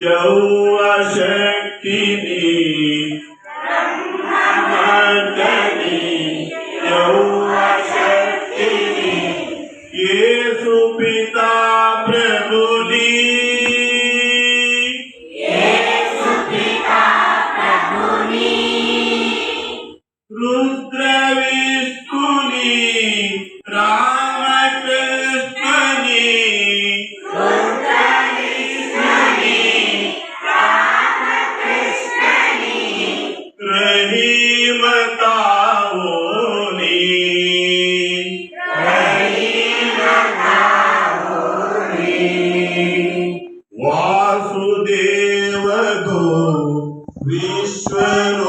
यौवा शक्तिनी ब्रह्ममंडली यौवा शक्तिनी येसु पिता प्रभुनी रुद्र विष्णुनी रामकृष्णनी वासुदेव गो विश्वरूपने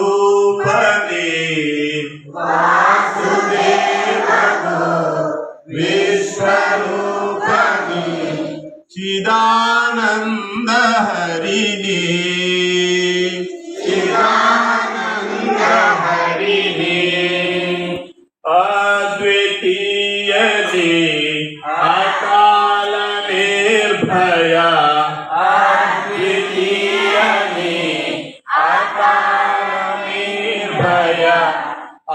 विश्वरूपने चिदानंद हरिने अद्वितीयने अकाल निर्भया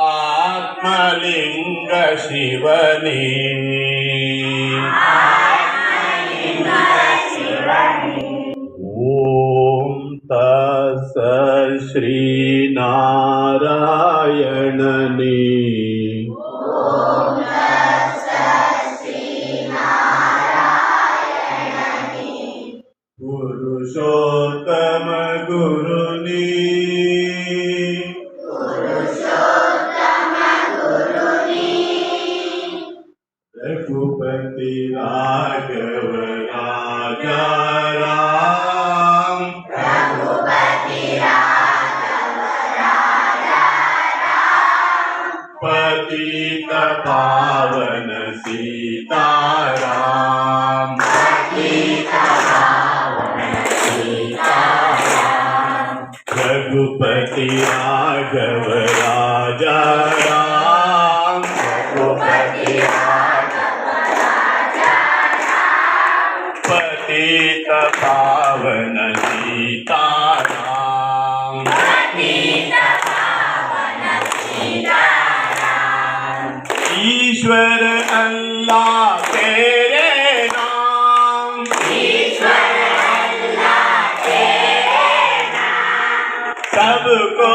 आत्मलिंग शिवने ओम तत्सत् श्री नारायणने पुरुषोत्तम गुरुनी रघुपति राघव राजा राम पतित पावन सीताराम रघुपति राघव राजा राम पतित पावन सीताराम ईश्वर अल्लाह तेरे नाम सबको